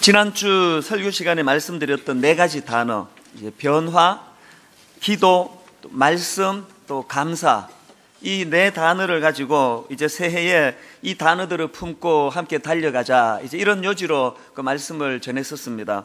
지난주 설교 시간에 말씀드렸던 네 가지 단어, 이제 변화, 기도, 또 말씀, 또 감사, 이 네 단어를 가지고 이제 새해에 이 단어들을 품고 함께 달려가자, 이제 이런 요지로 그 말씀을 전했었습니다.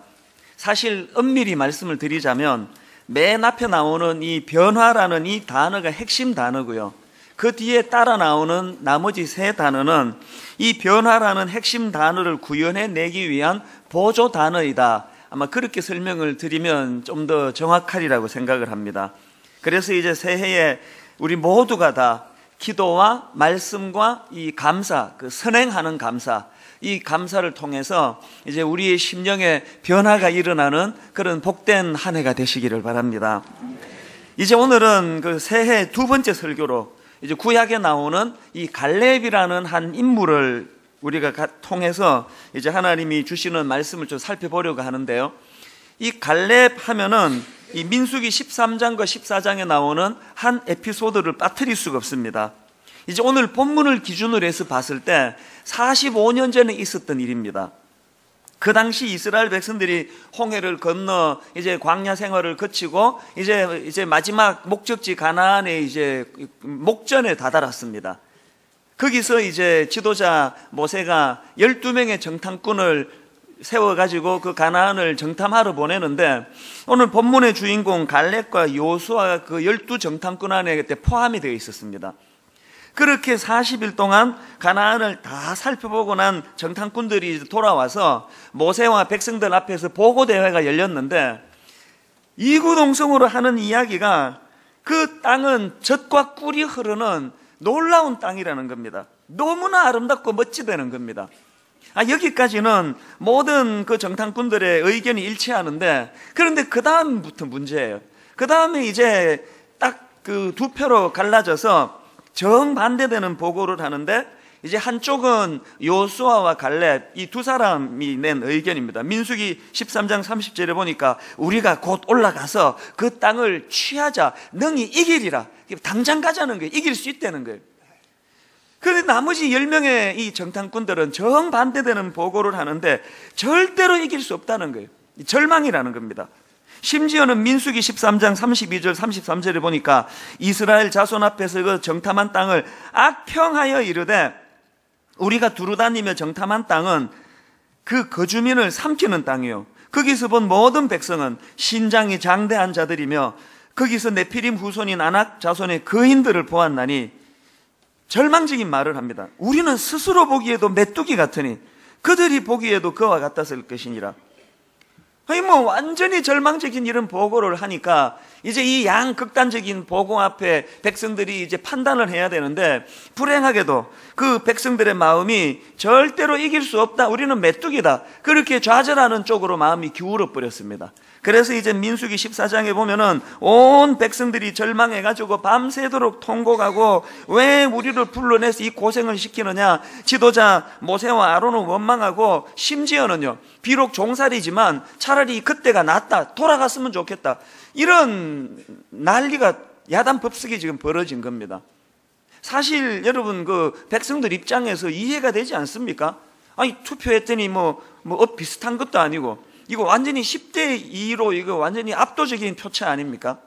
사실 엄밀히 말씀을 드리자면 맨 앞에 나오는 이 변화라는 이 단어가 핵심 단어고요, 그 뒤에 따라 나오는 나머지 세 단어는 이 변화라는 핵심 단어를 구현해내기 위한 보조 단어이다. 아마 그렇게 설명을 드리면 좀 더 정확하리라고 생각을 합니다. 그래서 이제 새해에 우리 모두가 다 기도와 말씀과 이 감사, 그 선행하는 감사, 이 감사를 통해서 이제 우리의 심령에 변화가 일어나는 그런 복된 한 해가 되시기를 바랍니다. 이제 오늘은 그 새해 두 번째 설교로 이제 구약에 나오는 이 갈렙이라는 한 인물을 우리가 통해서 이제 하나님이 주시는 말씀을 좀 살펴보려고 하는데요. 이 갈렙 하면은 이 민수기 13장과 14장에 나오는 한 에피소드를 빠뜨릴 수가 없습니다. 이제 오늘 본문을 기준으로 해서 봤을 때 45년 전에 있었던 일입니다. 그 당시 이스라엘 백성들이 홍해를 건너 이제 광야 생활을 거치고 이제 마지막 목적지 가나안에 이제 목전에 다다랐습니다. 거기서 이제 지도자 모세가 12명의 정탐꾼을 세워가지고 그 가나안을 정탐하러 보내는데, 오늘 본문의 주인공 갈렙과 요수아가 그 12정탐꾼 안에 그때 포함이 되어 있었습니다. 그렇게 40일 동안 가나안을 다 살펴보고 난 정탐꾼들이 돌아와서 모세와 백성들 앞에서 보고대회가 열렸는데, 이구동성으로 하는 이야기가 그 땅은 젖과 꿀이 흐르는 놀라운 땅이라는 겁니다. 너무나 아름답고 멋지다는 겁니다. 여기까지는 모든 그 정탐꾼들의 의견이 일치하는데, 그런데 그 다음부터 문제예요. 그 다음에 이제 딱 그 두 표로 갈라져서 정반대되는 보고를 하는데, 이제 한쪽은 요수아와 갈렙, 이 두 사람이 낸 의견입니다. 민수기 13장 30절에 보니까 우리가 곧 올라가서 그 땅을 취하자, 능히 이기리라. 당장 가자는 거예요. 이길 수 있다는 거예요. 그런데 나머지 10명의 이 정탐꾼들은 정반대되는 보고를 하는데 절대로 이길 수 없다는 거예요. 절망이라는 겁니다. 심지어는 민수기 13장 32절 33절에 보니까 이스라엘 자손 앞에서 그 정탐한 땅을 악평하여 이르되, 우리가 두루다니며 정탐한 땅은 그 거주민을 삼키는 땅이요, 거기서 본 모든 백성은 신장이 장대한 자들이며 거기서 네피림 후손인 아낙 자손의 거인들을 보았나니, 절망적인 말을 합니다. 우리는 스스로 보기에도 메뚜기 같으니 그들이 보기에도 그와 같았을 것이니라. 완전히 절망적인 이런 보고를 하니까 이제 이 양극단적인 보고 앞에 백성들이 이제 판단을 해야 되는데, 불행하게도 그 백성들의 마음이 절대로 이길 수 없다, 우리는 메뚜기다, 그렇게 좌절하는 쪽으로 마음이 기울어 버렸습니다. 그래서 이제 민수기 14장에 보면은 온 백성들이 절망해가지고 밤새도록 통곡하고, 왜 우리를 불러내서 이 고생을 시키느냐, 지도자 모세와 아론은 원망하고, 심지어는요, 비록 종살이지만 차라리 그때가 낫다, 돌아갔으면 좋겠다, 이런 난리가 야단법석이 지금 벌어진 겁니다. 사실 여러분, 그 백성들 입장에서 이해가 되지 않습니까? 투표했더니 비슷한 것도 아니고, 이거 완전히 10대 2로 이거 완전히 압도적인 표차 아닙니까?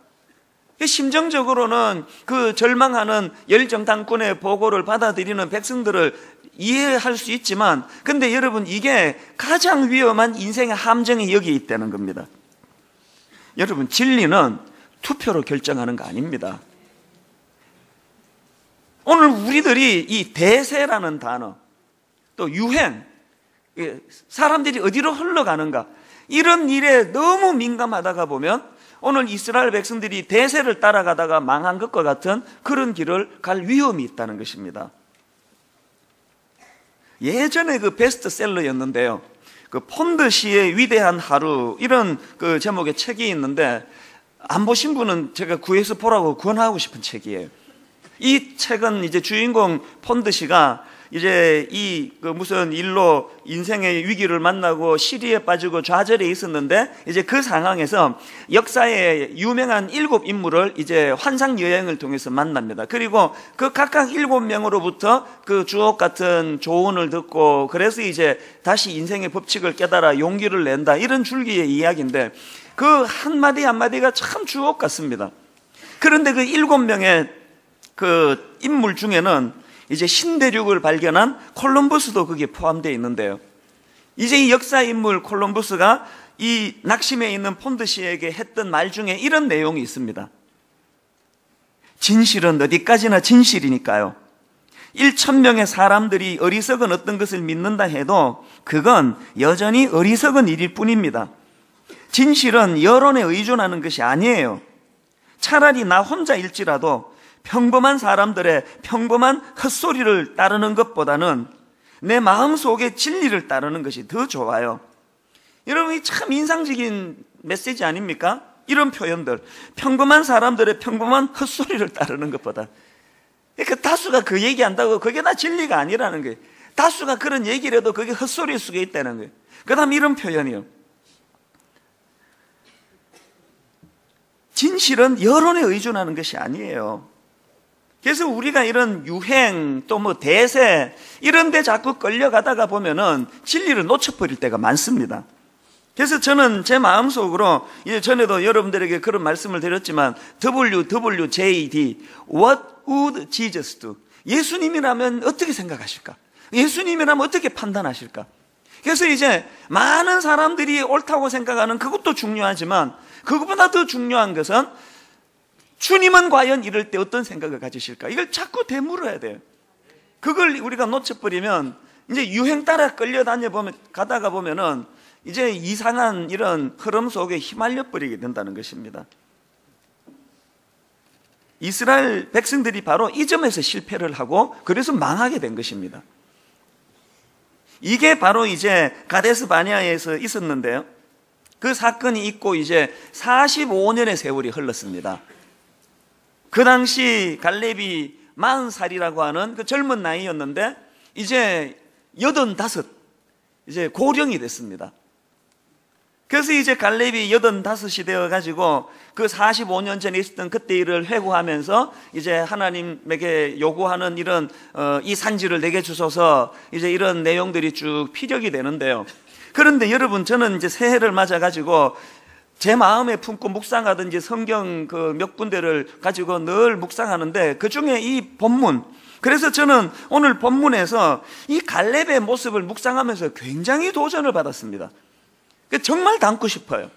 심정적으로는 그 절망하는 열정당꾼의 보고를 받아들이는 백성들을 이해할 수 있지만, 근데 여러분, 이게 가장 위험한 인생의 함정이 여기 있다는 겁니다. 여러분, 진리는 투표로 결정하는 거 아닙니다. 오늘 우리들이 이 대세라는 단어, 또 유행, 사람들이 어디로 흘러가는가, 이런 일에 너무 민감하다가 보면 오늘 이스라엘 백성들이 대세를 따라가다가 망한 것과 같은 그런 길을 갈 위험이 있다는 것입니다. 예전에 그 베스트셀러였는데요, 그 폰드시의 위대한 하루, 이런 그 제목의 책이 있는데, 안 보신 분은 제가 구해서 보라고 권하고 싶은 책이에요. 이 책은 이제 주인공 폰드시가 이제 무슨 일로 인생의 위기를 만나고 시리에 빠지고 좌절에 있었는데, 이제 그 상황에서 역사의 유명한 7인물을 이제 환상 여행을 통해서 만납니다. 그리고 그 각각 7명으로부터 그 주옥 같은 조언을 듣고, 그래서 이제 다시 인생의 법칙을 깨달아 용기를 낸다, 이런 줄기의 이야기인데, 그 한마디 한마디가 참 주옥 같습니다. 그런데 그 7명의 그 인물 중에는 이제 신대륙을 발견한 콜럼버스도 거기에 포함되어 있는데요. 이제 이 역사 인물 콜럼버스가 이 낙심해 있는 폰드시에게 했던 말 중에 이런 내용이 있습니다. 진실은 어디까지나 진실이니까요. 1,000명의 사람들이 어리석은 어떤 것을 믿는다 해도 그건 여전히 어리석은 일일 뿐입니다. 진실은 여론에 의존하는 것이 아니에요. 차라리 나 혼자일지라도 평범한 사람들의 평범한 헛소리를 따르는 것보다는 내 마음속의 진리를 따르는 것이 더 좋아요. 여러분, 이 참 인상적인 메시지 아닙니까? 이런 표현들. 평범한 사람들의 평범한 헛소리를 따르는 것보다. 그러니까 다수가 그 얘기한다고 그게 다 진리가 아니라는 거예요. 다수가 그런 얘기를 해도 그게 헛소리 속에 있다는 거예요. 그 다음 이런 표현이요. 진실은 여론에 의존하는 것이 아니에요. 그래서 우리가 이런 유행 또 뭐 대세 이런 데 자꾸 끌려가다가 보면은 진리를 놓쳐버릴 때가 많습니다. 그래서 저는 제 마음속으로 이제 전에도 여러분들에게 그런 말씀을 드렸지만 WWJD What would Jesus do? 예수님이라면 어떻게 생각하실까? 예수님이라면 어떻게 판단하실까? 그래서 이제 많은 사람들이 옳다고 생각하는 그것도 중요하지만 그것보다 더 중요한 것은 주님은 과연 이럴 때 어떤 생각을 가지실까? 이걸 자꾸 되물어야 돼요. 그걸 우리가 놓쳐버리면 이제 유행 따라 가다가 보면은 이제 이상한 이런 흐름 속에 휘말려 버리게 된다는 것입니다. 이스라엘 백성들이 바로 이 점에서 실패를 하고 그래서 망하게 된 것입니다. 이게 바로 이제 가데스 바네아에서 있었는데요. 그 사건이 있고 이제 45년의 세월이 흘렀습니다. 그 당시 갈렙이 40살이라고 하는 그 젊은 나이였는데 이제 85, 이제 고령이 됐습니다. 그래서 이제 갈렙이 85이 되어가지고 그 45년 전에 있었던 그때 일을 회고하면서 이제 하나님에게 요구하는 이런 이 산지를 내게 주소서 이제 이런 내용들이 쭉 피력이 되는데요. 그런데 여러분, 저는 이제 새해를 맞아가지고 제 마음에 품고 묵상하던 이제 성경 그 몇 군데를 가지고 늘 묵상하는데 그 중에 이 본문, 그래서 저는 오늘 본문에서 이 갈렙의 모습을 묵상하면서 굉장히 도전을 받았습니다. 정말 담고 싶어요.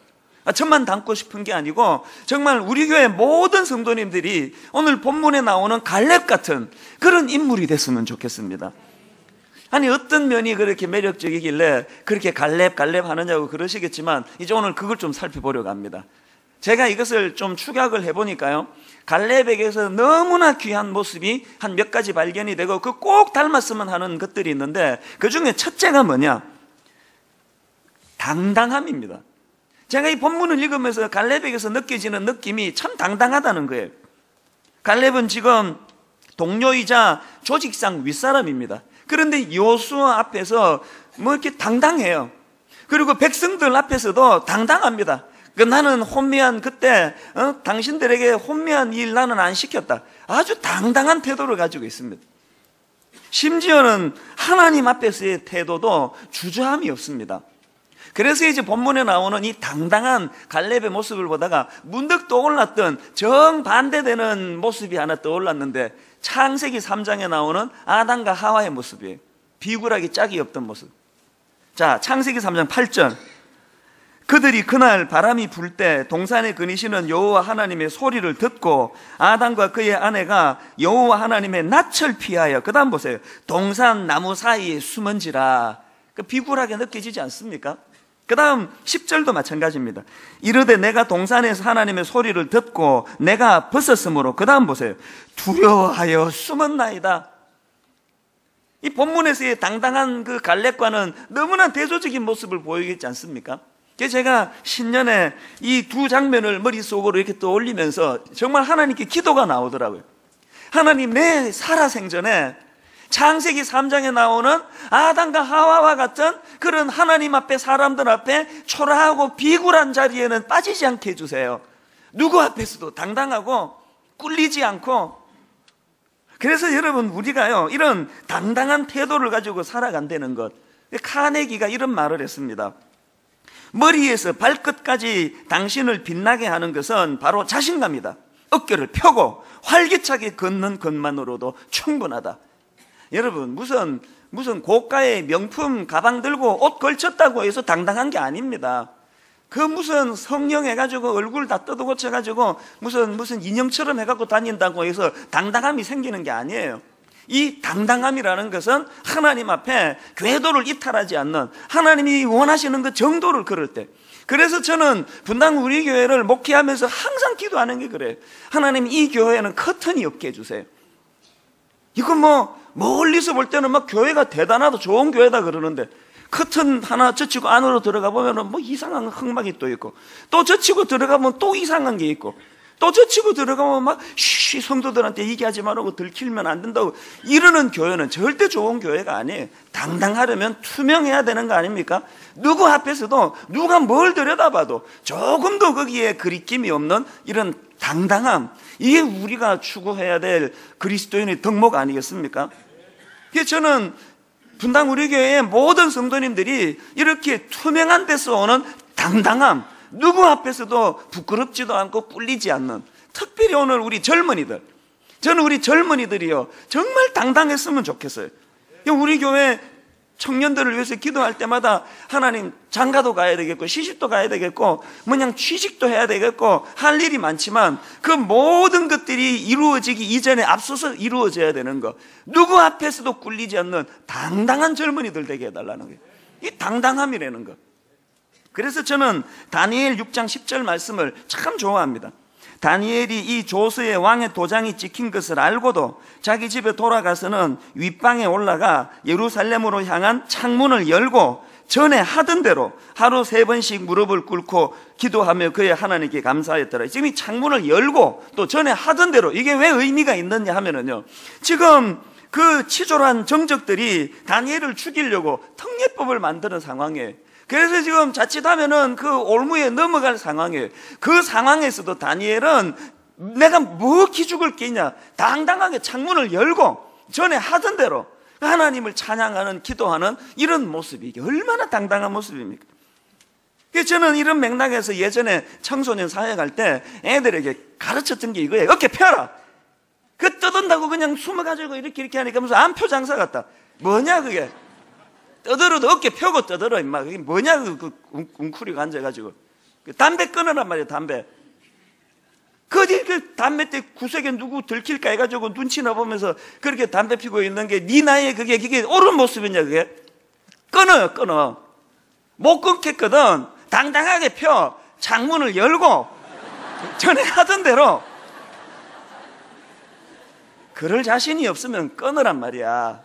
저만 담고 싶은 게 아니고 정말 우리 교회 모든 성도님들이 오늘 본문에 나오는 갈렙 같은 그런 인물이 됐으면 좋겠습니다. 아니, 어떤 면이 그렇게 매력적이길래 그렇게 갈렙 하느냐고 그러시겠지만 이제 오늘 그걸 좀 살펴보려고 합니다. 제가 이것을 좀 축약을 해보니까요, 갈렙에게서 너무나 귀한 모습이 한 몇 가지 발견이 되고 그 꼭 닮았으면 하는 것들이 있는데 그 중에 첫째가 뭐냐? 당당함입니다. 제가 이 본문을 읽으면서 갈렙에게서 느껴지는 느낌이 참 당당하다는 거예요. 갈렙은 지금 동료이자 조직상 윗사람입니다. 그런데 여호수아 앞에서 뭐 이렇게 당당해요. 그리고 백성들 앞에서도 당당합니다. 나는 혼미한 그때 당신들에게 혼미한 일 나는 안 시켰다. 아주 당당한 태도를 가지고 있습니다. 심지어는 하나님 앞에서의 태도도 주저함이 없습니다. 그래서 이제 본문에 나오는 이 당당한 갈렙의 모습을 보다가 문득 떠올랐던 정반대되는 모습이 하나 떠올랐는데 창세기 3장에 나오는 아담과 하와의 모습이에요. 비굴하기 짝이 없던 모습. 자, 창세기 3장 8절. 그들이 그날 바람이 불 때 동산에 거니시는 여호와 하나님의 소리를 듣고 아담과 그의 아내가 여호와 하나님의 낯을 피하여, 그 다음 보세요, 동산 나무 사이에 숨은지라. 비굴하게 느껴지지 않습니까? 그 다음 10절도 마찬가지입니다. 이르되 내가 동산에서 하나님의 소리를 듣고 내가 벗었으므로, 그 다음 보세요, 두려워하여 숨었나이다. 이 본문에서의 당당한 그 갈렙과는 너무나 대조적인 모습을 보이겠지 않습니까? 그래서 제가 신년에 이 두 장면을 머릿속으로 이렇게 떠올리면서 정말 하나님께 기도가 나오더라고요. 하나님, 내 살아생전에 창세기 3장에 나오는 아담과 하와와 같은 그런 하나님 앞에, 사람들 앞에 초라하고 비굴한 자리에는 빠지지 않게 해주세요. 누구 앞에서도 당당하고 꿀리지 않고. 그래서 여러분, 우리가요, 이런 당당한 태도를 가지고 살아간다는 것. 카네기가 이런 말을 했습니다. 머리에서 발끝까지 당신을 빛나게 하는 것은 바로 자신감이다. 어깨를 펴고 활기차게 걷는 것만으로도 충분하다. 여러분, 무슨 고가의 명품 가방 들고 옷 걸쳤다고 해서 당당한 게 아닙니다. 그 무슨 성령 해가지고 얼굴 다 뜯어고쳐가지고 무슨 인형처럼 해갖고 다닌다고 해서 당당함이 생기는 게 아니에요. 이 당당함이라는 것은 하나님 앞에 궤도를 이탈하지 않는, 하나님이 원하시는 그 정도를 걸을 때. 그래서 저는 분당 우리 교회를 목회하면서 항상 기도하는 게 그래요. 하나님, 이 교회에는 커튼이 없게 해주세요. 이거 멀리서 볼 때는 교회가 대단하다, 좋은 교회다 그러는데, 커튼 하나 젖히고 안으로 들어가 보면은 이상한 흙막이 또 있고, 또 젖히고 들어가면 또 이상한 게 있고, 또 젖히고 들어가면 성도들한테 얘기하지 말라고 들키면 안 된다고 이러는 교회는 절대 좋은 교회가 아니에요. 당당하려면 투명해야 되는 거 아닙니까? 누구 앞에서도 누가 뭘 들여다봐도 조금도 거기에 그리낌이 없는 이런 당당함, 이게 우리가 추구해야 될 그리스도인의 덕목 아니겠습니까? 그래서 저는 분당 우리 교회의 모든 성도님들이 이렇게 투명한 데서 오는 당당함, 누구 앞에서도 부끄럽지도 않고 꿀리지 않는, 특별히 오늘 우리 젊은이들, 저는 우리 젊은이들이요 정말 당당했으면 좋겠어요. 우리 교회 청년들을 위해서 기도할 때마다 하나님, 장가도 가야 되겠고 시집도 가야 되겠고 취직도 해야 되겠고 할 일이 많지만 그 모든 것들이 이루어지기 이전에 앞서서 이루어져야 되는 거, 누구 앞에서도 꿀리지 않는 당당한 젊은이들 되게 해달라는 거예요. 이 당당함이라는 거. 그래서 저는 다니엘 6장 10절 말씀을 참 좋아합니다. 다니엘이 이 조서의 왕의 도장이 찍힌 것을 알고도 자기 집에 돌아가서는 윗방에 올라가 예루살렘으로 향한 창문을 열고 전에 하던 대로 하루 3번씩 무릎을 꿇고 기도하며 그의 하나님께 감사했더라. 지금 이 창문을 열고 또 전에 하던 대로, 이게 왜 의미가 있느냐 하면은요, 지금 그 치졸한 정적들이 다니엘을 죽이려고 특례법을 만드는 상황이에요. 그래서 지금 자칫하면은 그 올무에 넘어갈 상황이에요. 그 상황에서도 다니엘은 내가 뭐 기죽을 게 있냐, 당당하게 창문을 열고 전에 하던 대로 하나님을 찬양하는, 기도하는 이런 모습이 이게 얼마나 당당한 모습입니까? 그래서 저는 이런 맥락에서 예전에 청소년 사역할 때 애들에게 가르쳤던 게 이거예요. 어깨 펴라. 그 떠든다고 그냥 숨어가지고 이렇게 하니까 무슨 안표 장사 같다. 뭐냐 그게. 떠들어도 어깨 펴고 떠들어 임마. 그게 뭐냐 그 웅크리고 앉아가지고 담배 끊으란 말이야. 담배. 그 담배 때 구석에 누구 들킬까 해가지고 눈치나 보면서 그렇게 담배 피고 있는 게 네 나이에 그게 옳은 모습이냐 그게. 끊어. 못 끊겠거든. 당당하게 펴. 창문을 열고 전에 하던 대로. 그럴 자신이 없으면 끊으란 말이야.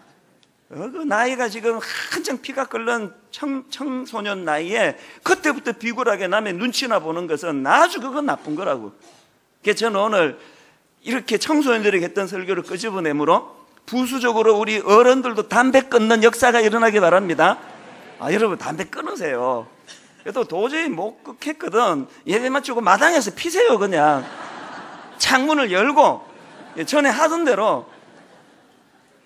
그 나이가 지금 한창 피가 끓는 청소년 나이에 그때부터 비굴하게 남의 눈치나 보는 것은 아주 그건 나쁜 거라고. 그래서 저는 오늘 이렇게 청소년들에게 했던 설교를 끄집어내므로 부수적으로 우리 어른들도 담배 끊는 역사가 일어나기 바랍니다. 여러분 담배 끊으세요. 그래도 도저히 못 끊겠거든. 예배 마치고 마당에서 피세요. 그냥 창문을 열고 전에 하던 대로.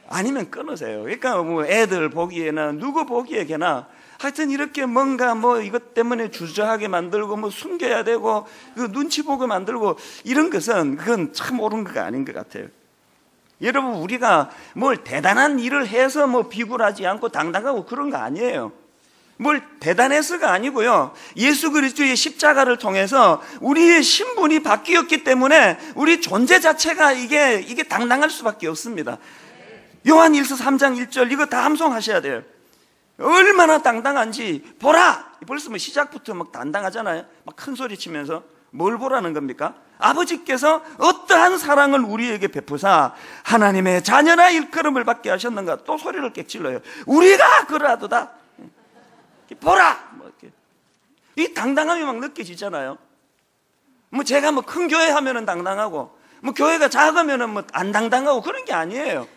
아니면 끊으세요. 그러니까 애들 보기에나 누구 보기에나 하여튼 이렇게 뭔가 이것 때문에 주저하게 만들고 숨겨야 되고 그 눈치 보고 만들고 이런 것은 그건 참 옳은 거가 아닌 것 같아요. 여러분, 우리가 뭘 대단한 일을 해서 비굴하지 않고 당당하고 그런 거 아니에요. 뭘 대단해서가 아니고요, 예수 그리스도의 십자가를 통해서 우리의 신분이 바뀌었기 때문에 우리 존재 자체가 이게 당당할 수밖에 없습니다. 요한일서 3장 1절 이거 다 함송하셔야 돼요. 얼마나 당당한지 보라. 벌써 시작부터 당당하잖아요. 막 큰 소리 치면서. 뭘 보라는 겁니까? 아버지께서 어떠한 사랑을 우리에게 베푸사 하나님의 자녀나 일컬음을 받게 하셨는가. 또 소리를 깨질러요. 우리가 그러하도다. 보라. 이 당당함이 막 느껴지잖아요. 제가 큰 교회 하면은 당당하고 교회가 작으면은 안 당당하고 그런 게 아니에요.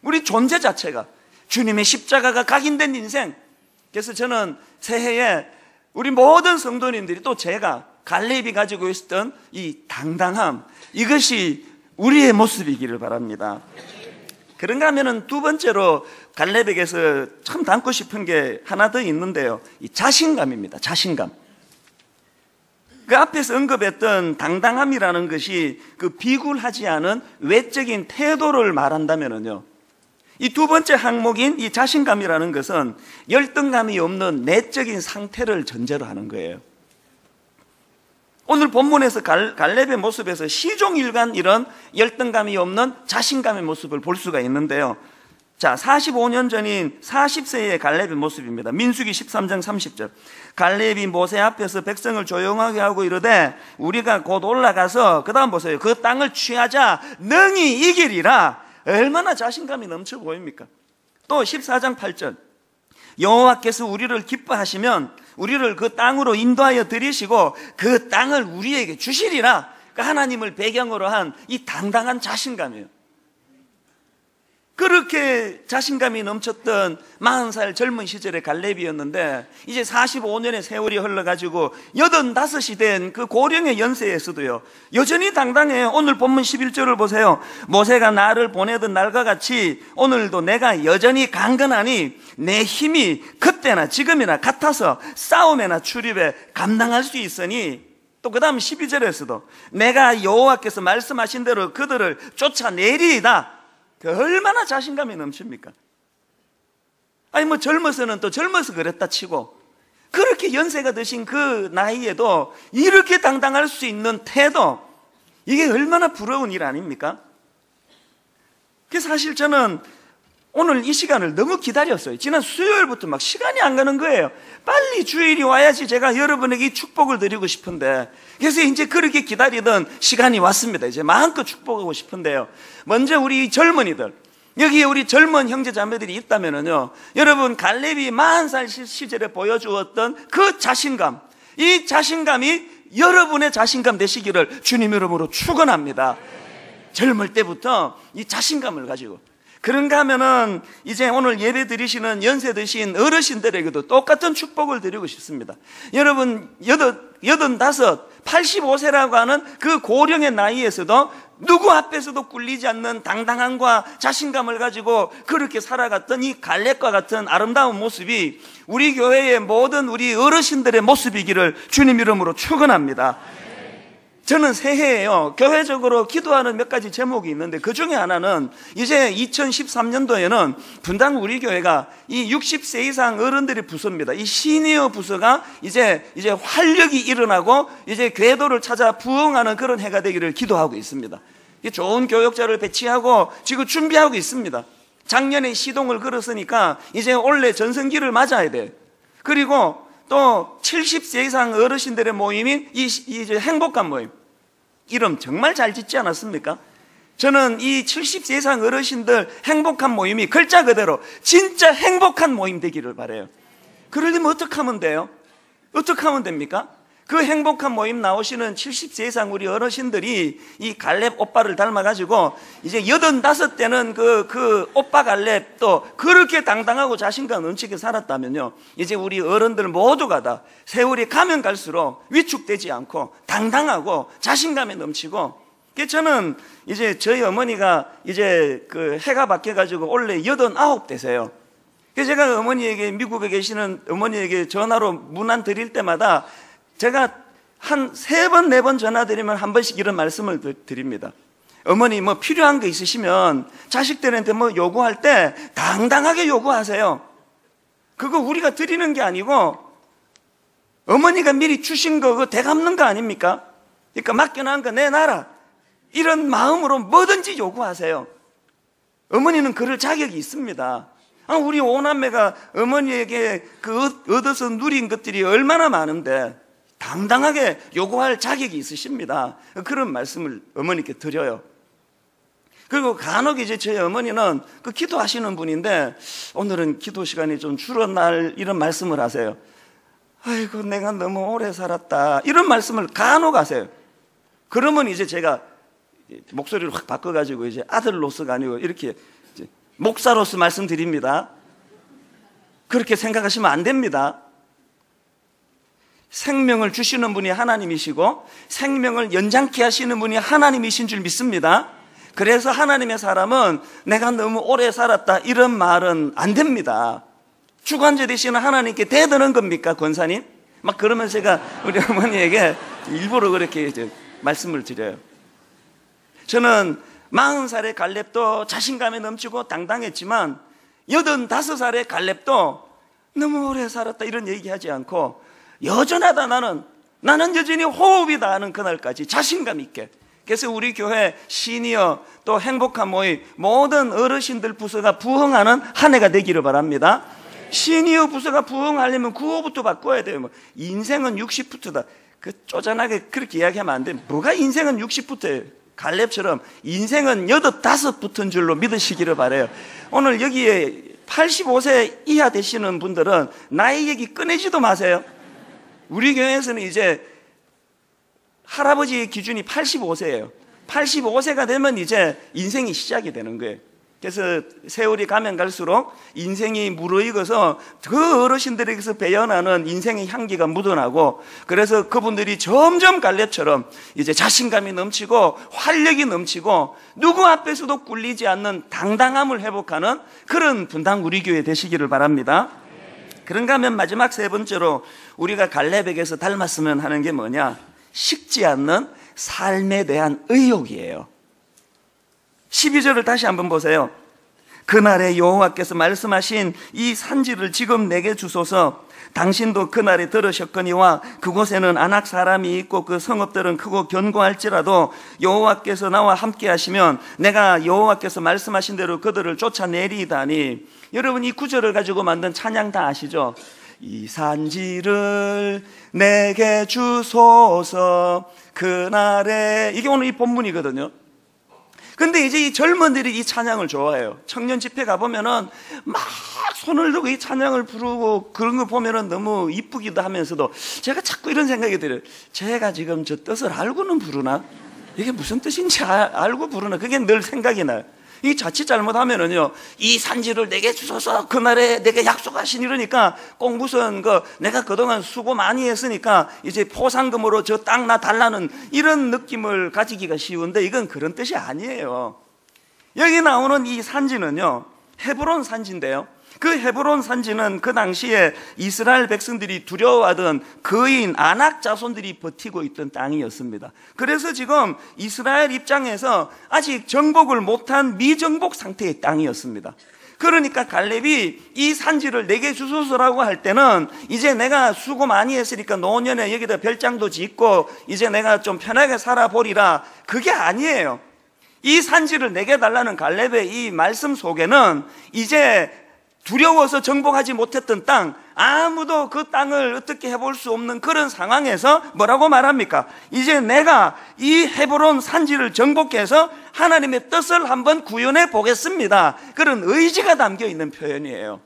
우리 존재 자체가 주님의 십자가가 각인된 인생. 그래서 저는 새해에 우리 모든 성도님들이 또 제가 갈렙이 가지고 있었던 이 당당함, 이것이 우리의 모습이기를 바랍니다. 그런가 하면은 두 번째로 갈렙에게서 참 담고 싶은 게 하나 더 있는데요. 이 자신감입니다. 자신감. 그 앞에서 언급했던 당당함이라는 것이 그 비굴하지 않은 외적인 태도를 말한다면은요, 이 두 번째 항목인 이 자신감이라는 것은 열등감이 없는 내적인 상태를 전제로 하는 거예요. 오늘 본문에서 갈렙의 모습에서 시종일관 이런 열등감이 없는 자신감의 모습을 볼 수가 있는데요. 자, 45년 전인 40세의 갈렙의 모습입니다. 민수기 13장 30절. 갈렙이 모세 앞에서 백성을 조용하게 하고 이르되 우리가 곧 올라가서, 그 다음 보세요, 그 땅을 취하자 능히 이기리라. 얼마나 자신감이 넘쳐 보입니까? 또 14장 8절. 여호와께서 우리를 기뻐하시면 우리를 그 땅으로 인도하여 들이시고 그 땅을 우리에게 주시리라. 그러니까 하나님을 배경으로 한 이 당당한 자신감이에요. 그렇게 자신감이 넘쳤던 40살 젊은 시절의 갈렙이었는데 이제 45년의 세월이 흘러가지고 85이 된 그 고령의 연세에서도요, 여전히 당당해요. 오늘 본문 11절을 보세요. 모세가 나를 보내던 날과 같이 오늘도 내가 여전히 강건하니 내 힘이 그때나 지금이나 같아서 싸움에나 출입에 감당할 수 있으니, 또 그 다음 12절에서도 내가 여호와께서 말씀하신 대로 그들을 쫓아내리이다. 얼마나 자신감이 넘칩니까? 아니 뭐 젊어서는 또 젊어서 그랬다 치고, 그렇게 연세가 드신 그 나이에도 이렇게 당당할 수 있는 태도, 이게 얼마나 부러운 일 아닙니까? 그래서 사실 저는 오늘 이 시간을 너무 기다렸어요. 지난 수요일부터 막 시간이 안 가는 거예요. 빨리 주일이 와야지 제가 여러분에게 이 축복을 드리고 싶은데, 그래서 이제 그렇게 기다리던 시간이 왔습니다. 이제 마음껏 축복하고 싶은데요. 먼저 우리 젊은이들, 여기에 우리 젊은 형제 자매들이 있다면요, 여러분 갈렙이 40살 시절에 보여주었던 그 자신감, 이 자신감이 여러분의 자신감 되시기를 주님 이름으로 축원합니다. 젊을 때부터 이 자신감을 가지고. 그런가 하면은 이제 오늘 예배 드리시는 연세 드신 어르신들에게도 똑같은 축복을 드리고 싶습니다. 여러분 85, 85세라고 하는 그 고령의 나이에서도 누구 앞에서도 꿀리지 않는 당당함과 자신감을 가지고 그렇게 살아갔던 이 갈렙과 같은 아름다운 모습이 우리 교회의 모든 우리 어르신들의 모습이기를 주님 이름으로 축원합니다. 저는 새해에요, 교회적으로 기도하는 몇 가지 제목이 있는데 그 중에 하나는 이제 2013년도에는 분당 우리 교회가 이 60세 이상 어른들의 부서입니다. 이 시니어 부서가 이제 활력이 일어나고 이제 궤도를 찾아 부흥하는 그런 해가 되기를 기도하고 있습니다. 좋은 교역자를 배치하고 지금 준비하고 있습니다. 작년에 시동을 걸었으니까 이제 올해 전성기를 맞아야 돼요. 그리고 또 70세 이상 어르신들의 모임인 이제 행복한 모임, 이름 정말 잘 짓지 않았습니까? 저는 이 70세 이상 어르신들 행복한 모임이 글자 그대로 진짜 행복한 모임 되기를 바라요. 그러려면 어떻게 하면 돼요? 어떻게 하면 됩니까? 그 행복한 모임 나오시는 70세 이상 우리 어르신들이 이 갈렙 오빠를 닮아가지고 이제 85때는 그 오빠 갈렙 또 그렇게 당당하고 자신감 넘치게 살았다면요, 이제 우리 어른들 모두가 다 세월이 가면 갈수록 위축되지 않고 당당하고 자신감에 넘치고. 그래서 저는 이제 저희 어머니가 이제 그 해가 바뀌어가지고 원래 89 되세요. 그래서 제가 어머니에게, 미국에 계시는 어머니에게 전화로 문안 드릴 때마다 제가 한 3번, 4번 전화 드리면 한 번씩 이런 말씀을 드립니다. 어머니 뭐 필요한 거 있으시면 자식들한테 뭐 요구할 때 당당하게 요구하세요. 그거 우리가 드리는 게 아니고 어머니가 미리 주신 거 그거 되갚는 거 아닙니까? 그러니까 맡겨놓은 거 내놔라, 이런 마음으로 뭐든지 요구하세요. 어머니는 그럴 자격이 있습니다. 우리 오남매가 어머니에게 그 얻어서 누린 것들이 얼마나 많은데 당당하게 요구할 자격이 있으십니다. 그런 말씀을 어머니께 드려요. 그리고 간혹 이제 저희 어머니는 그 기도하시는 분인데 오늘은 기도 시간이 좀 줄어날 이런 말씀을 하세요. 아이고 내가 너무 오래 살았다, 이런 말씀을 간혹 하세요. 그러면 이제 제가 목소리를 확 바꿔가지고 이제 아들로서가 아니고 이렇게 이제 목사로서 말씀드립니다. 그렇게 생각하시면 안 됩니다. 생명을 주시는 분이 하나님이시고 생명을 연장케 하시는 분이 하나님이신 줄 믿습니다. 그래서 하나님의 사람은 내가 너무 오래 살았다 이런 말은 안 됩니다. 주관자 되시는 하나님께 대드는 겁니까, 권사님? 막 그러면서 제가 우리 어머니에게 일부러 그렇게 이제 말씀을 드려요. 저는 40살의 갈렙도 자신감에 넘치고 당당했지만 85살의 갈렙도 너무 오래 살았다 이런 얘기하지 않고 여전하다, 나는 여전히 호흡이다 하는 그날까지 자신감 있게. 그래서 우리 교회 시니어 또 행복한 모임 모든 어르신들 부서가 부흥하는 한 해가 되기를 바랍니다. 시니어 부서가 부흥하려면 구호부터 바꿔야 돼요. 인생은 60부터다. 그 쪼잔하게 그렇게 이야기하면 안 돼요. 뭐가 인생은 60부터예요. 갈렙처럼 인생은 85부터인 줄로 믿으시기를 바라요. 오늘 여기에 85세 이하 되시는 분들은 나이 얘기 꺼내지도 마세요. 우리 교회에서는 이제 할아버지의 기준이 85세예요. 85세가 되면 이제 인생이 시작이 되는 거예요. 그래서 세월이 가면 갈수록 인생이 무르익어서 그 어르신들에게서 배어나는 인생의 향기가 묻어나고, 그래서 그분들이 점점 갈렙처럼 이제 자신감이 넘치고 활력이 넘치고 누구 앞에서도 꿀리지 않는 당당함을 회복하는 그런 분당 우리 교회 되시기를 바랍니다. 그런가 하면 마지막 세 번째로 우리가 갈렙에게서 닮았으면 하는 게 뭐냐? 식지 않는 삶에 대한 의욕이에요. 12절을 다시 한번 보세요. 그날에 여호와께서 말씀하신 이 산지를 지금 내게 주소서. 당신도 그날에 들으셨거니와 그곳에는 아낙 사람이 있고 그 성읍들은 크고 견고할지라도 여호와께서 나와 함께 하시면 내가 여호와께서 말씀하신 대로 그들을 쫓아내리다니. 여러분, 이 구절을 가지고 만든 찬양 다 아시죠? 이 산지를 내게 주소서 그날에, 이게 오늘 이 본문이거든요. 근데 이제 이 젊은들이 이 찬양을 좋아해요. 청년 집회 가보면은 막 손을 들고 이 찬양을 부르고 그런 거 보면은 너무 이쁘기도 하면서도 제가 자꾸 이런 생각이 들어요. 제가 지금 저 뜻을 알고는 부르나? 이게 무슨 뜻인지 알고 부르나? 그게 늘 생각이 나요. 이 자칫 잘못하면은요, 이 산지를 내게 주소서 그날에 내게 약속하신 이러니까 꼭 무슨 내가 그동안 수고 많이 했으니까 이제 포상금으로 저 땅 나 달라는 이런 느낌을 가지기가 쉬운데 이건 그런 뜻이 아니에요. 여기 나오는 이 산지는요, 헤브론 산지인데요, 그 헤브론 산지는 그 당시에 이스라엘 백성들이 두려워하던 거인 아낙 자손들이 버티고 있던 땅이었습니다. 그래서 지금 이스라엘 입장에서 아직 정복을 못한 미정복 상태의 땅이었습니다. 그러니까 갈렙이 이 산지를 내게 주소서라고 할 때는 이제 내가 수고 많이 했으니까 노년에 여기다 별장도 짓고 이제 내가 좀 편하게 살아보리라, 그게 아니에요. 이 산지를 내게 달라는 갈렙의 이 말씀 속에는 이제 두려워서 정복하지 못했던 땅, 아무도 그 땅을 어떻게 해볼 수 없는 그런 상황에서 뭐라고 말합니까? 이제 내가 이 헤브론 산지를 정복해서 하나님의 뜻을 한번 구현해 보겠습니다. 그런 의지가 담겨 있는 표현이에요.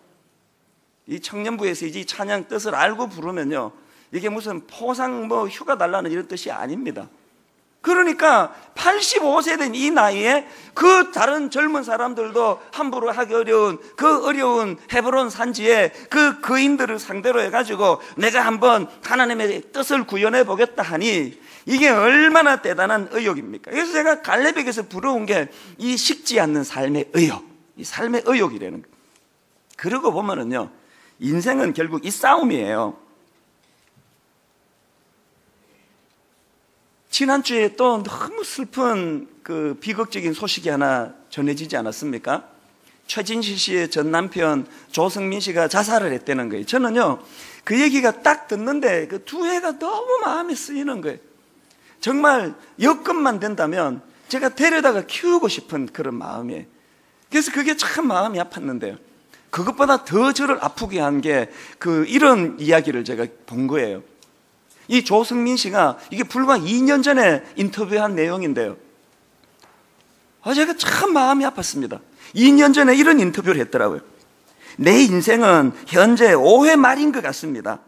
이 청년부에서 이제 찬양 뜻을 알고 부르면요, 이게 무슨 포상 휴가 달라는 이런 뜻이 아닙니다. 그러니까 85세 된 이 나이에 그 다른 젊은 사람들도 함부로 하기 어려운 그 어려운 헤브론 산지에 그 거인들을 상대로 해가지고 내가 한번 하나님의 뜻을 구현해 보겠다 하니 이게 얼마나 대단한 의욕입니까? 그래서 제가 갈렙에게서 부러운 게 이 식지 않는 삶의 의욕, 이 삶의 의욕이라는 거예요. 그러고 보면은요, 인생은 결국 이 싸움이에요. 지난주에 또 너무 슬픈 그 비극적인 소식이 하나 전해지지 않았습니까? 최진실 씨의 전 남편 조성민 씨가 자살을 했다는 거예요. 저는요, 그 얘기가 딱 듣는데 그 두 해가 너무 마음에 쓰이는 거예요. 정말 여건만 된다면 제가 데려다가 키우고 싶은 그런 마음이에요. 그래서 그게 참 마음이 아팠는데요, 그것보다 더 저를 아프게 한 게 이런 이야기를 제가 본 거예요. 이 조성민 씨가 이게 불과 2년 전에 인터뷰한 내용인데요, 제가 참 마음이 아팠습니다. 2년 전에 이런 인터뷰를 했더라고요. 내 인생은 현재 5회 말인 것 같습니다.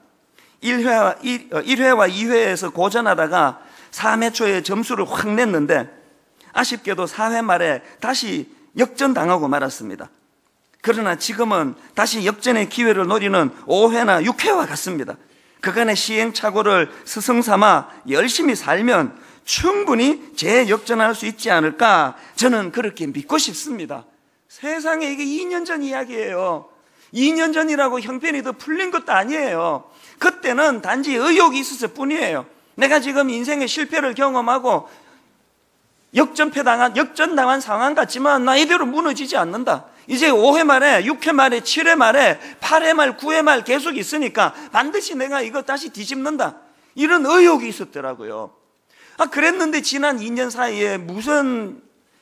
1회와 2회에서 고전하다가 3회 초에 점수를 확 냈는데 아쉽게도 4회 말에 다시 역전당하고 말았습니다. 그러나 지금은 다시 역전의 기회를 노리는 5회나 6회와 같습니다. 그간의 시행착오를 스승삼아 열심히 살면 충분히 재역전할 수 있지 않을까, 저는 그렇게 믿고 싶습니다. 세상에 이게 2년 전 이야기예요. 2년 전이라고 형편이 더 풀린 것도 아니에요. 그때는 단지 의욕이 있었을 뿐이에요. 내가 지금 인생의 실패를 경험하고 역전당한 상황 같지만 나 이대로 무너지지 않는다. 이제 5회 말에 6회 말에 7회 말에 8회 말 9회 말 계속 있으니까 반드시 내가 이거 다시 뒤집는다, 이런 의욕이 있었더라고요. 그랬는데 지난 2년 사이에 무슨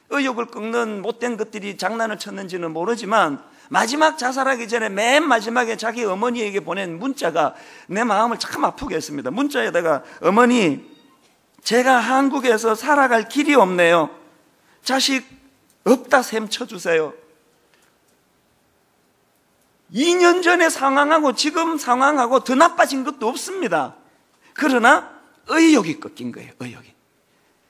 의욕을 꺾는 못된 것들이 장난을 쳤는지는 모르지만 마지막 자살하기 전에 맨 마지막에 자기 어머니에게 보낸 문자가 내 마음을 참 아프게 했습니다. 문자에다가 어머니, 제가 한국에서 살아갈 길이 없네요. 자식 없다 셈 쳐주세요. 2년 전의 상황하고 지금 상황하고 더 나빠진 것도 없습니다. 그러나 의욕이 꺾인 거예요. 의욕이.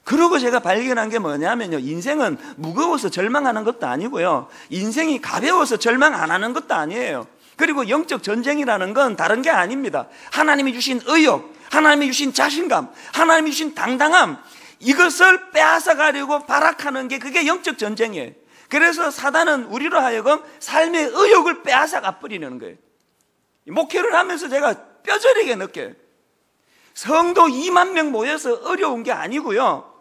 그리고 제가 발견한 게 뭐냐면요, 인생은 무거워서 절망하는 것도 아니고요, 인생이 가벼워서 절망 안 하는 것도 아니에요. 그리고 영적 전쟁이라는 건 다른 게 아닙니다. 하나님이 주신 의욕, 하나님이 주신 자신감, 하나님이 주신 당당함, 이것을 빼앗아가려고 발악하는 게 그게 영적 전쟁이에요. 그래서 사단은 우리로 하여금 삶의 의욕을 빼앗아가 버리는 거예요. 목회를 하면서 제가 뼈저리게 느껴요. 성도 2만 명 모여서 어려운 게 아니고요,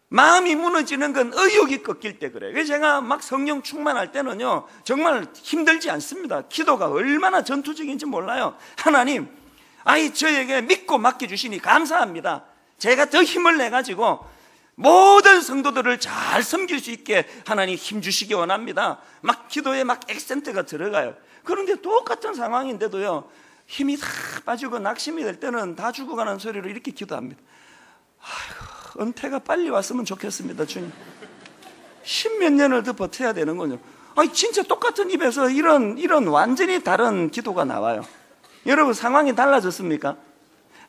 마음이 무너지는 건 의욕이 꺾일 때 그래요. 그래서 제가 막 성령 충만할 때는요 정말 힘들지 않습니다. 기도가 얼마나 전투적인지 몰라요. 하나님, 저에게 믿고 맡겨주시니 감사합니다. 제가 더 힘을 내가지고 모든 성도들을 잘 섬길 수 있게 하나님 힘 주시기 원합니다. 막 기도에 막 액센트가 들어가요. 그런데 똑같은 상황인데도요, 힘이 다 빠지고 낙심이 될 때는 다 죽어가는 소리로 이렇게 기도합니다. 은퇴가 빨리 왔으면 좋겠습니다, 주님. 10몇 년을 더 버텨야 되는군요. 진짜 똑같은 입에서 이런 완전히 다른 기도가 나와요. 여러분, 상황이 달라졌습니까?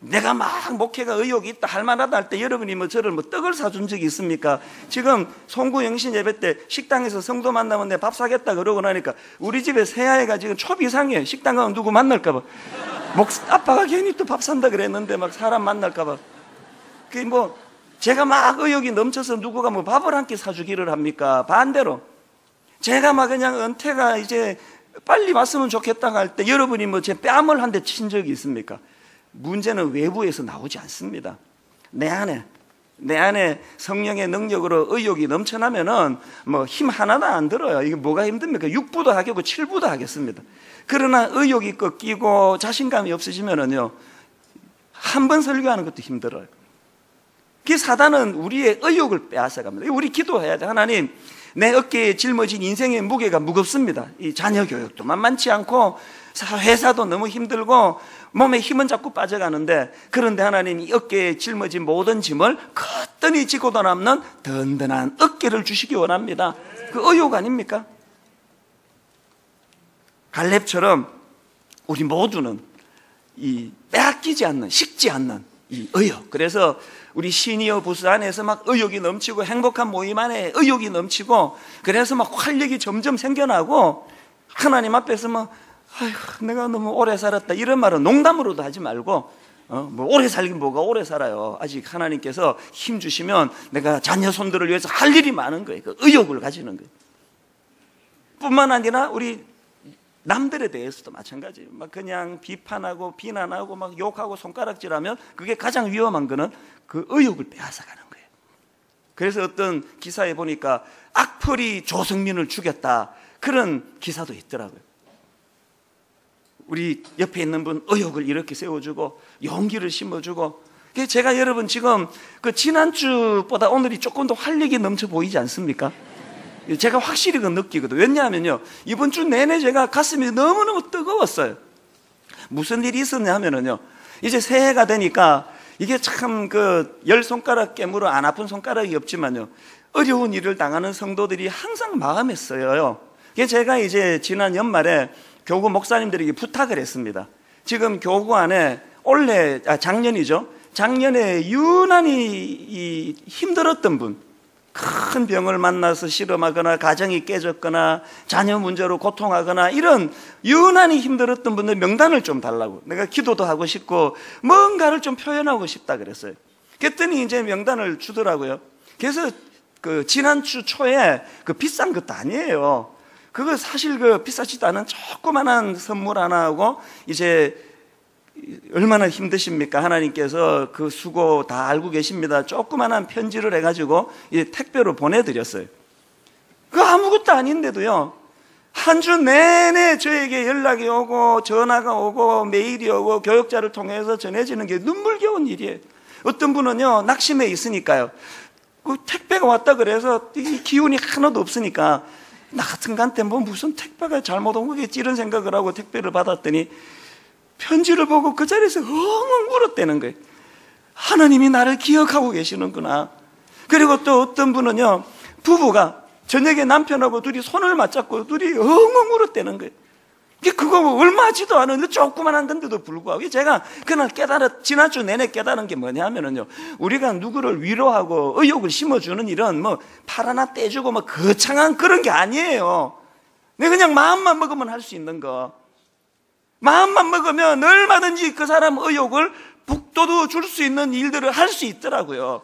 내가 막 목회가 의욕이 있다, 할만하다 할 때 여러분이 저를 떡을 사준 적이 있습니까? 지금 송구 영신 예배 때 식당에서 성도 만나면 내 밥 사겠다 그러고 나니까 우리 집에 새아이가 지금 초비상이에요. 식당 가면 누구 만날까봐. 아빠가 괜히 또 밥 산다 그랬는데 막 사람 만날까봐. 제가 막 의욕이 넘쳐서 누구가 밥을 한 끼 사주기를 합니까? 반대로 제가 막 그냥 은퇴가 이제 빨리 왔으면 좋겠다 할 때 여러분이 제 뺨을 한 대 친 적이 있습니까? 문제는 외부에서 나오지 않습니다. 내 안에 성령의 능력으로 의욕이 넘쳐나면은 힘 하나도 안 들어요. 이게 뭐가 힘듭니까? 6부도 하겠고 7부도 하겠습니다. 그러나 의욕이 꺾이고 자신감이 없으시면은요, 한 번 설교하는 것도 힘들어요. 그 사단은 우리의 의욕을 빼앗아갑니다. 우리 기도해야 돼. 하나님, 내 어깨에 짊어진 인생의 무게가 무겁습니다. 이 자녀 교육도 만만치 않고 회사도 너무 힘들고 몸에 힘은 자꾸 빠져가는데, 그런데 하나님 이 어깨에 짊어진 모든 짐을 거뜬히 지고도 남는 든든한 어깨를 주시기 원합니다. 그 의욕 아닙니까? 갈렙처럼 우리 모두는 이 빼앗기지 않는, 식지 않는 이 의욕. 그래서 우리 시니어 부스 안에서 막 의욕이 넘치고, 행복한 모임 안에 의욕이 넘치고, 그래서 막 활력이 점점 생겨나고, 하나님 앞에서 내가 너무 오래 살았다 이런 말은 농담으로도 하지 말고, 오래 살긴 뭐가 오래 살아요. 아직 하나님께서 힘 주시면 내가 자녀 손들을 위해서 할 일이 많은 거예요. 그 의욕을 가지는 거예요. 뿐만 아니라 우리 남들에 대해서도 마찬가지예요. 막 그냥 비판하고 비난하고 막 욕하고 손가락질하면 그게 가장 위험한 거는 그 의욕을 빼앗아가는 거예요. 그래서 어떤 기사에 보니까 악플이 조성민을 죽였다, 그런 기사도 있더라고요. 우리 옆에 있는 분 의욕을 이렇게 세워주고 용기를 심어주고. 제가 여러분 지금 그 지난주보다 오늘이 조금 더 활력이 넘쳐 보이지 않습니까? 제가 확실히 그 느끼거든요. 왜냐하면요, 이번 주 내내 제가 가슴이 너무너무 뜨거웠어요. 무슨 일이 있었냐면요, 이제 새해가 되니까 이게 참 열 손가락 깨물어 안 아픈 손가락이 없지만요, 어려운 일을 당하는 성도들이 항상 마음에 써요. 제가 이제 지난 연말에 교구 목사님들에게 부탁을 했습니다. 지금 교구 안에 작년에 유난히 힘들었던 분, 큰 병을 만나서 실험하거나 가정이 깨졌거나 자녀 문제로 고통하거나 이런 유난히 힘들었던 분들 명단을 좀 달라고, 내가 기도도 하고 싶고 뭔가를 좀 표현하고 싶다 그랬어요. 그랬더니 이제 명단을 주더라고요. 그래서 그 지난주 초에 그 비싼 것도 아니에요. 그거 사실 그 비싸지도 않은 조그만한 선물 하나 하고, 이제 얼마나 힘드십니까? 하나님께서 그 수고 다 알고 계십니다. 조그만한 편지를 해가지고 이제 택배로 보내드렸어요. 그 아무것도 아닌데도요, 한 주 내내 저에게 연락이 오고 전화가 오고 메일이 오고 교역자를 통해서 전해지는 게 눈물겨운 일이에요. 어떤 분은요, 낙심해 있으니까요, 그 택배가 왔다 그래서 이 기운이 하나도 없으니까 나 같은 간때 뭐 무슨 택배가 잘못 온 거겠지 이런 생각을 하고 택배를 받았더니 편지를 보고 그 자리에서 엉엉 울었다는 거예요. 하나님이 나를 기억하고 계시는구나. 그리고 또 어떤 분은요, 부부가 저녁에 남편하고 둘이 손을 맞잡고 둘이 엉엉 울었다는 거예요. 그거 얼마 하지도 않은 조그만한 건데도 불구하고, 제가 그날 지난주 내내 깨달은 게 뭐냐면요, 우리가 누구를 위로하고 의욕을 심어주는 일은 뭐 팔 하나 떼주고 뭐 거창한 그런 게 아니에요. 내가 그냥 마음만 먹으면 할 수 있는 거. 마음만 먹으면 얼마든지 그 사람 의욕을 북돋워 줄 수 있는 일들을 할 수 있더라고요.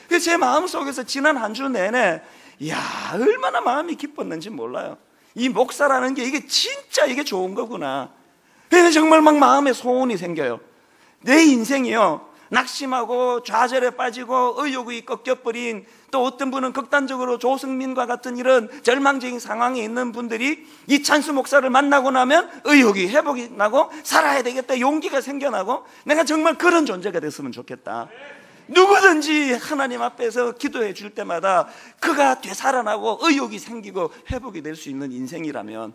그래서 제 마음속에서 지난 한 주 내내, 이야, 얼마나 마음이 기뻤는지 몰라요. 이 목사라는 게 이게 진짜 이게 좋은 거구나. 그래서 정말 막 마음에 소원이 생겨요. 내 인생이요, 낙심하고 좌절에 빠지고 의욕이 꺾여버린, 또 어떤 분은 극단적으로 조승민과 같은 이런 절망적인 상황에 있는 분들이 이 찬수 목사를 만나고 나면 의욕이 회복이 나고 살아야 되겠다 용기가 생겨나고, 내가 정말 그런 존재가 됐으면 좋겠다. 누구든지 하나님 앞에서 기도해 줄 때마다 그가 되살아나고 의욕이 생기고 회복이 될 수 있는 인생이라면,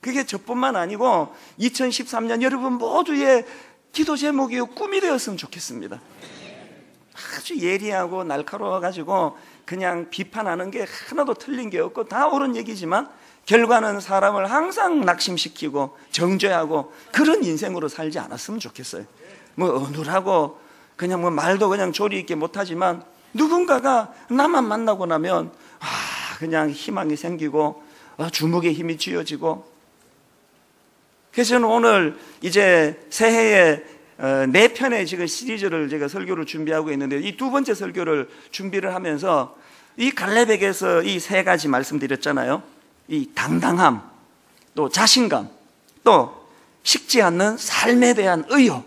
그게 저뿐만 아니고 2013년 여러분 모두의 기도 제목이 꿈이 되었으면 좋겠습니다. 아주 예리하고 날카로워가지고 그냥 비판하는 게 하나도 틀린 게 없고 다 옳은 얘기지만 결과는 사람을 항상 낙심시키고 정죄하고 그런 인생으로 살지 않았으면 좋겠어요. 뭐 어눌하고 그냥 뭐 말도 그냥 조리 있게 못하지만 누군가가 나만 만나고 나면 그냥 희망이 생기고 주먹에 힘이 쥐어지고. 그래서 저는 오늘 이제 새해에 4편의 지금 시리즈를 제가 설교를 준비하고 있는데, 이 두 번째 설교를 준비를 하면서 이 갈렙에게서 이 3가지 말씀드렸잖아요. 이 당당함, 또 자신감, 또 식지 않는 삶에 대한 의욕,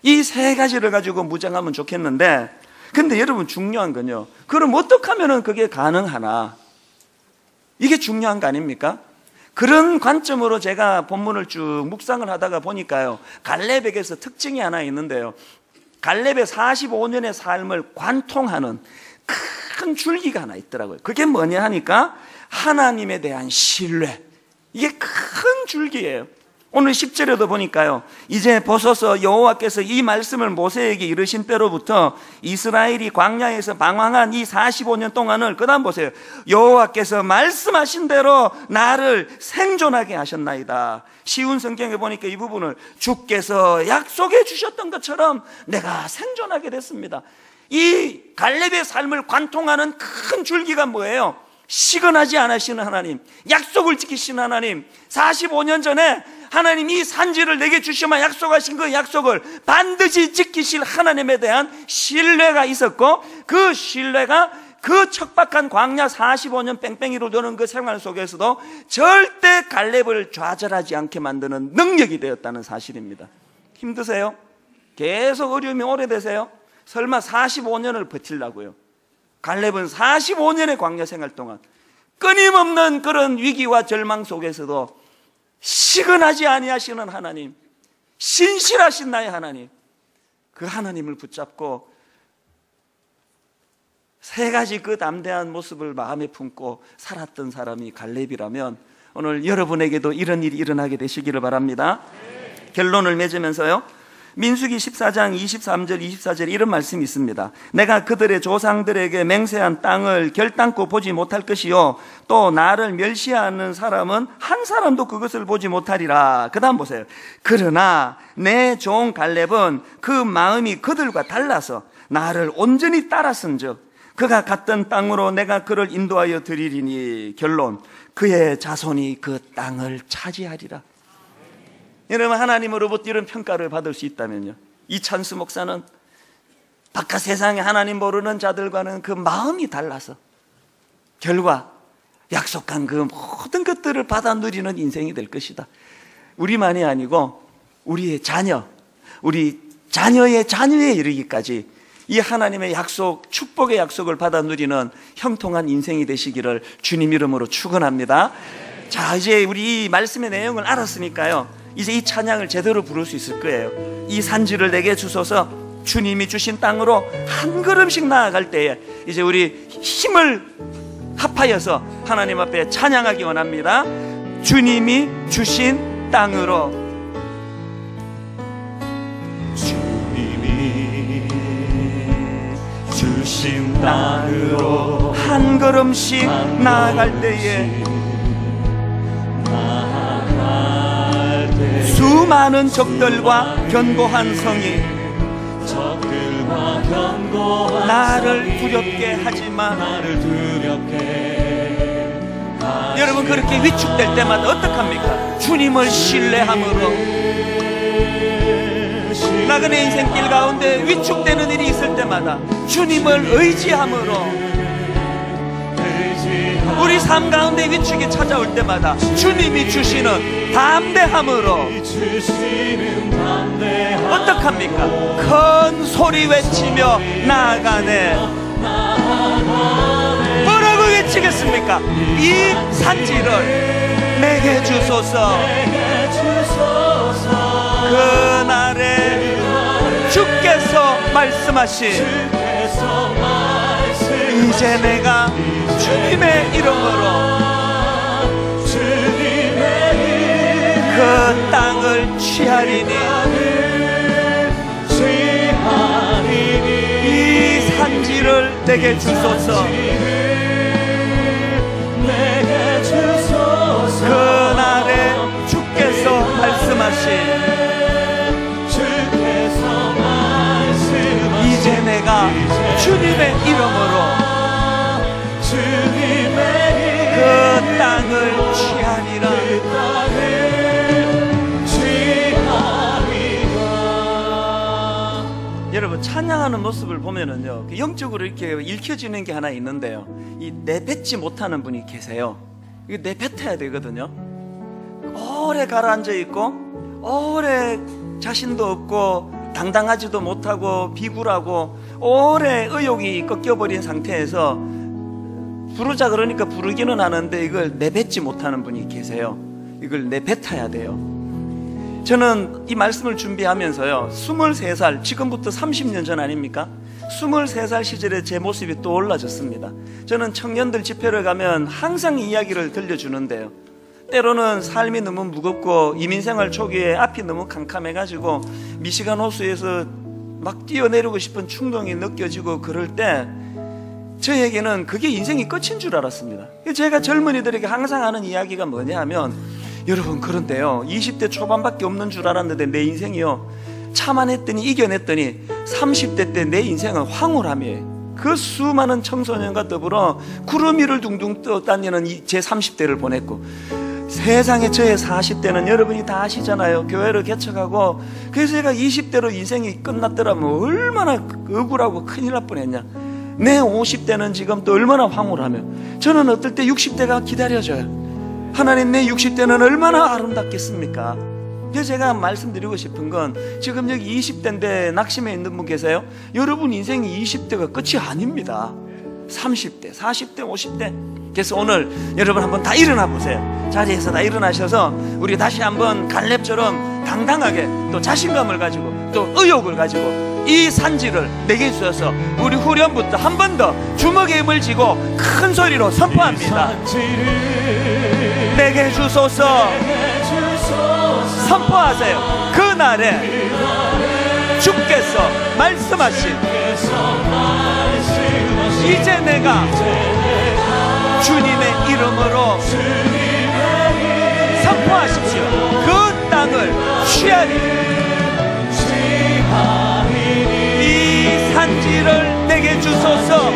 이 3가지를 가지고 무장하면 좋겠는데, 근데 여러분 중요한 건요, 그럼 어떻게 하면 그게 가능하나, 이게 중요한 거 아닙니까? 그런 관점으로 제가 본문을 쭉 묵상을 하다가 보니까요, 갈렙에게서 특징이 하나 있는데요, 갈렙의 45년의 삶을 관통하는 큰 줄기가 하나 있더라고요. 그게 뭐냐 하니까 하나님에 대한 신뢰, 이게 큰 줄기예요. 오늘 10절에도 보니까요, 이제 보소서 여호와께서 이 말씀을 모세에게 이르신 때로부터 이스라엘이 광야에서 방황한 이 45년 동안을, 그 다음 보세요, 여호와께서 말씀하신 대로 나를 생존하게 하셨나이다. 쉬운 성경에 보니까 이 부분을 주께서 약속해 주셨던 것처럼 내가 생존하게 됐습니다. 이 갈렙의 삶을 관통하는 큰 줄기가 뭐예요? 시건하지 않으시는 하나님, 약속을 지키시는 하나님. 45년 전에 하나님 이 산지를 내게 주시면 약속하신 그 약속을 반드시 지키실 하나님에 대한 신뢰가 있었고, 그 신뢰가 그 척박한 광야 45년 뺑뺑이로 도는 그 생활 속에서도 절대 갈렙을 좌절하지 않게 만드는 능력이 되었다는 사실입니다. 힘드세요? 계속 어려움이 오래되세요? 설마 45년을 버틸라고요? 갈렙은 45년의 광야 생활 동안 끊임없는 그런 위기와 절망 속에서도 시근하지 아니하시는 하나님, 신실하신 나의 하나님, 그 하나님을 붙잡고 3가지 그 담대한 모습을 마음에 품고 살았던 사람이 갈렙이라면, 오늘 여러분에게도 이런 일이 일어나게 되시기를 바랍니다. 결론을 맺으면서요, 민수기 14장 23절 24절에 이런 말씀이 있습니다. 내가 그들의 조상들에게 맹세한 땅을 결단코 보지 못할 것이요, 또 나를 멸시하는 사람은 한 사람도 그것을 보지 못하리라. 그 다음 보세요. 그러나 내 종 갈렙은 그 마음이 그들과 달라서 나를 온전히 따랐은즉 그가 갔던 땅으로 내가 그를 인도하여 드리리니 결론 그의 자손이 그 땅을 차지하리라. 여러분, 하나님으로부터 이런 평가를 받을 수 있다면요, 이찬수 목사는 바깥 세상에 하나님 모르는 자들과는 그 마음이 달라서 결과 약속한 그 모든 것들을 받아 누리는 인생이 될 것이다. 우리만이 아니고 우리의 자녀, 우리 자녀의 자녀에 이르기까지 이 하나님의 약속, 축복의 약속을 받아 누리는 형통한 인생이 되시기를 주님 이름으로 축원합니다. 자, 이제 우리 이 말씀의 내용을 알았으니까요, 이제 이 찬양을 제대로 부를 수 있을 거예요. 이 산지를 내게 주소서, 주님이 주신 땅으로 한 걸음씩 나아갈 때에 이제 우리 힘을 합하여서 하나님 앞에 찬양하기 원합니다. 주님이 주신 땅으로, 주님이 주신 땅으로 한 걸음씩 나아갈 때에 수많은 적들과 견고한 성이 나를 두렵게 하지만 여러분, 그렇게 위축될 때마다 어떡합니까? 주님을 신뢰함으로, 나그네 인생길 가운데 위축되는 일이 있을 때마다 주님을 의지함으로, 우리 삶 가운데 위축이 찾아올 때마다 주님이 주시는 담대함으로 어떡합니까? 큰 소리 외치며 나아가네. 뭐라고 외치겠습니까? 이 산지를 내게 주소서. 그날에 주께서 말씀하신 이제 내가 주님의 이름으로 그 땅을 취하리니 이 산지를 내게 주소서. 그날에 주께서 말씀하신 이제 내가 주님의 이름으로 그 땅을 취하리라. 여러분, 찬양하는 모습을 보면은요, 영적으로 이렇게 읽혀지는 게 하나 있는데요, 이 내뱉지 못하는 분이 계세요. 이거 내뱉어야 되거든요. 오래 가라앉아 있고 오래 자신도 없고 당당하지도 못하고 비굴하고 오래 의욕이 꺾여버린 상태에서 부르자 그러니까 부르기는 하는데 이걸 내뱉지 못하는 분이 계세요. 이걸 내뱉어야 돼요. 저는 이 말씀을 준비하면서요, 23살, 지금부터 30년 전 아닙니까? 23살 시절에 제 모습이 떠올라졌습니다. 저는 청년들 집회를 가면 항상 이 이야기를 들려주는데요, 때로는 삶이 너무 무겁고 이민생활 초기에 앞이 너무 캄캄해가지고 미시간 호수에서 막 뛰어내리고 싶은 충동이 느껴지고 그럴 때 저에게는 그게 인생이 끝인 줄 알았습니다. 제가 젊은이들에게 항상 하는 이야기가 뭐냐 하면, 여러분, 그런데요, 20대 초반밖에 없는 줄 알았는데 내 인생이요, 참아냈더니 이겨냈더니 30대 때 내 인생은 황홀함이에요. 그 수많은 청소년과 더불어 구름 위를 둥둥 떠다니는 제 30대를 보냈고, 세상에 저의 40대는 여러분이 다 아시잖아요. 교회를 개척하고, 그래서 제가 20대로 인생이 끝났더라면 얼마나 억울하고 큰일 날 뻔했냐. 내 50대는 지금 또 얼마나 황홀하며, 저는 어떨 때 60대가 기다려져요. 하나님, 내 60대는 얼마나 아름답겠습니까? 그래서 제가 말씀드리고 싶은 건, 지금 여기 20대인데 낙심해 있는 분 계세요? 여러분 인생이 20대가 끝이 아닙니다. 30대, 40대, 50대. 그래서 오늘 여러분 한번 다 일어나 보세요. 자리에서 다 일어나셔서 우리 다시 한번 갈렙처럼 당당하게 또 자신감을 가지고 또 의욕을 가지고 이 산지를 내게 주셔서 우리 후련부터 한 번 더 주먹에 힘을 쥐고 큰 소리로 선포합니다. 내게 주소서. 선포하세요. 그날에 주께서 말씀하신 이제 내가 주님의 이름으로 선포하십시오. 그 땅을 취하리. 이 산지를 내게 주소서.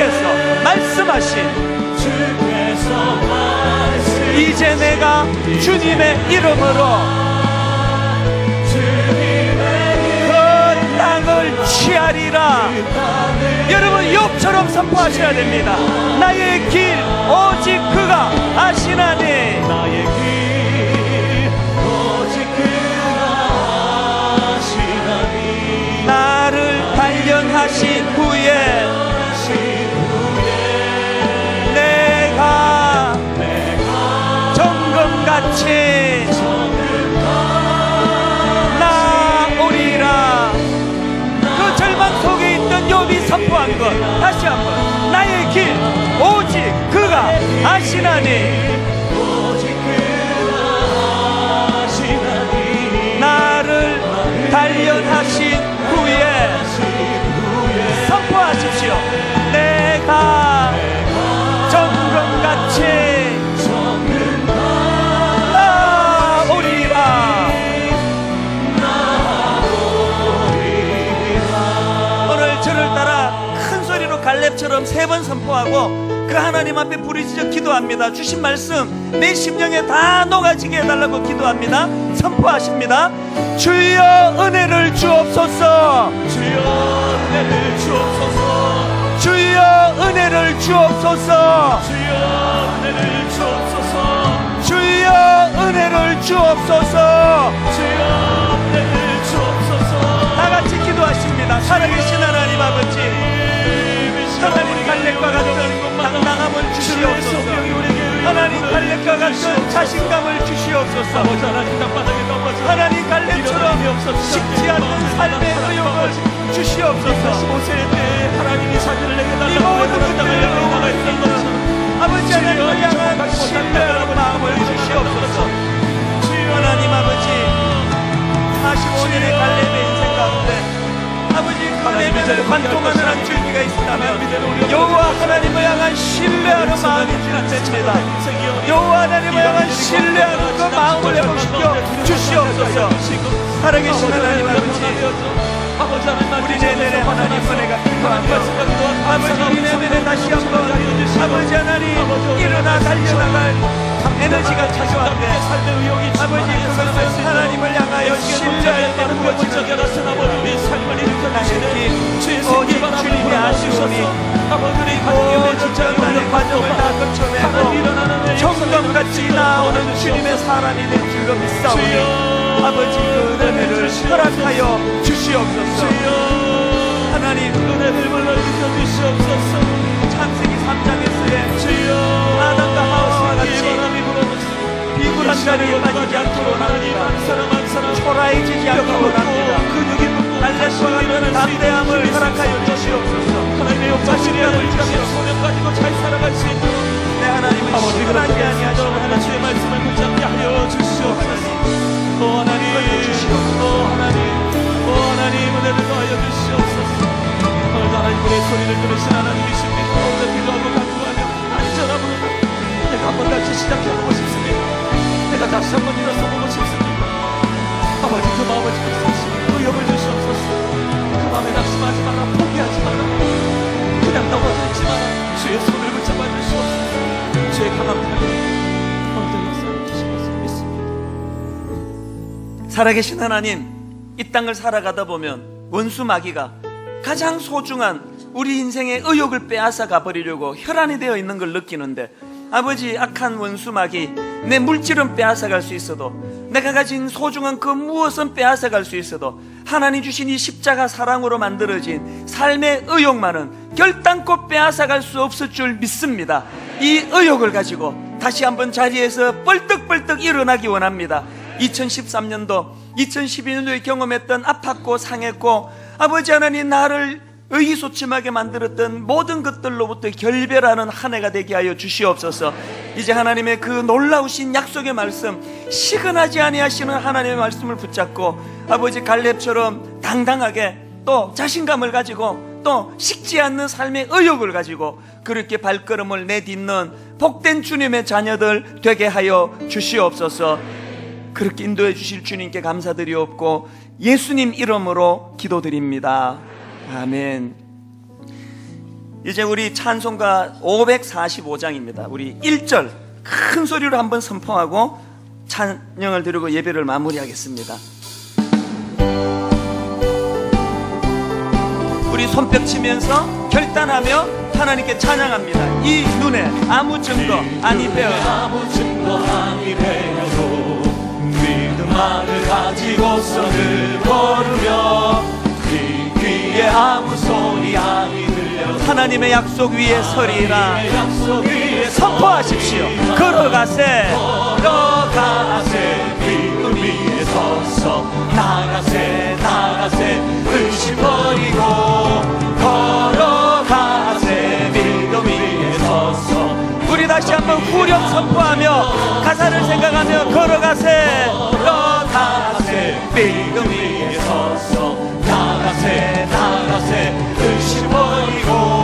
주께서 말씀하신 이제 내가 주님의 이름으로 그 땅을 취하리라. 여러분 욥처럼 선포하셔야 됩니다. 나의 길 오직 그가 아시나니. 나의 길 오직 그가 아시나니. 나를 단련하신 후에 내가 정금같이 나오리라. 그 절망 속에 있던 욥이 선포한 것 다시 한번. 나의 길 오직 그가 아시나니. 나를 단련하신 후에 선포하십시오. 내가 정금같이 갈렙처럼 3번 선포하고 그 하나님 앞에 부르짖어 기도합니다. 주신 말씀 내 심령에 다 녹아지게 해달라고 기도합니다. 선포하십니다. 주여 은혜를 주옵소서. 주여 은혜를 주옵소서. 주여 은혜를 주옵소서. 주여 은혜를 주옵소서. 주여 은혜를 주옵소서. 주여 은혜를 주옵소서. 다 같이 기도하십니다. 살아계신 하나님 아버지, 하나님 갈렙과 같은 당당함을 주시옵소서. 하나님 갈렙과 같은 자신감을 주시옵소서. 하나님 갈렙처럼 식지 않는 삶의 의욕을 주시옵소서. 하나님이 자기를 내게 이 모든 것들을 아버지 하나님을 향한 신뢰하는 마음을 주시옵소서. 하나님 아버지, 45년의 갈렙의 인생 가운데 아버지 그 내면을 관통하는 한 줄기가 있다면 여호와 하나님을 향한 신뢰하는 마음이 주님입니다. 여호와 하나님을 향한 신뢰하는 그 마음을 회복시켜 주시옵소서. 살아계신 하나님 아버지, 우리 내면에 하나님 은혜가 필요하며 아버지 우리 내면에 다시 한번 아버지 하나님 일어나 달려나갈 에너지가 찾아왔네. 아버지 그것은 하나님을 향하여 신뢰할 때 부어지는 오직 주님이 아시오니 모든 전반의 과정을 다 거쳐내고 정금같이 나오는 주님의 사람이 될 줄로 믿사오니 아버지 그 은혜를 허락하여 주시옵소서. 하나님 은혜를 불러주셔 주시옵소서. 창세기 3장에서의 아담과 하와와 같이 비굴한 자리에 빠지지 않기로 합니다. 초라해지지 않기로 합니다. 갈렙과 같은 담대함을 허락하여 주시옵소서. 자신감을 주시옵소서. 내 하나님은 시원하지 아니하시는 하나님의 말씀을 붙잡게 하여 주시옵소서. 오 하나님, 오 하나님 은혜를 더하여 주시옵소서. 오늘도 하나님의 소리를 들으신 하나님이십니다. 오늘 기도하고 간구하며 안전함으로 내가 한번 다시 시작해보고 싶습니다. 내가 다시 한번 일어서보고 싶습니다. 아버지 그 마음을 주옵소서. 의욕을 주시옵소서. 그 마음에 낙심하지 마라. 포기하지 마라. 그냥 넘어지지 마라. 주의 손을 붙잡아 주시옵소서. 주의 강한 팔을 살아계신 하나님, 이 땅을 살아가다 보면 원수 마귀가 가장 소중한 우리 인생의 의욕을 빼앗아 가버리려고 혈안이 되어 있는 걸 느끼는데 아버지 악한 원수 마귀 내 물질은 빼앗아 갈 수 있어도 내가 가진 소중한 그 무엇은 빼앗아 갈 수 있어도 하나님 주신 이 십자가 사랑으로 만들어진 삶의 의욕만은 결단코 빼앗아 갈 수 없을 줄 믿습니다. 이 의욕을 가지고 다시 한번 자리에서 뻘떡뻘떡 일어나기 원합니다. 2013년도 2012년도에 경험했던 아팠고 상했고 아버지 하나님 나를 의기소침하게 만들었던 모든 것들로부터 결별하는 한 해가 되게 하여 주시옵소서. 이제 하나님의 그 놀라우신 약속의 말씀, 시근하지 아니하시는 하나님의 말씀을 붙잡고 아버지 갈렙처럼 당당하게 또 자신감을 가지고 또 식지 않는 삶의 의욕을 가지고 그렇게 발걸음을 내딛는 복된 주님의 자녀들 되게 하여 주시옵소서. 그렇게 인도해 주실 주님께 감사드리옵고 예수님 이름으로 기도드립니다. 아멘. 이제 우리 찬송가 545장입니다. 우리 1절 큰 소리로 한번 선포하고 찬양을 드리고 예배를 마무리하겠습니다. 우리 손뼉 치면서 결단하며 하나님께 찬양합니다. 이 눈에 아무 증거 아니 되어도 아무 증거 아니 되어도 믿음만을 가지고서 늘 걸으며 네 귀에 아무 소리 아니 들려도 하나님의 약속 위에 서리라. 하나님의 약속 위에 선포하십시오. 걸어가세 걸어가세 믿음 위에 서서 나가세 나가세 의심 버리고 걸어가세 믿음 위에 서서 우리 다시 한번 후렴 선포하며 가사를 생각하며 걸어가세 걸어가세 믿음 위에 서서 나가세 나가세 의심 버리고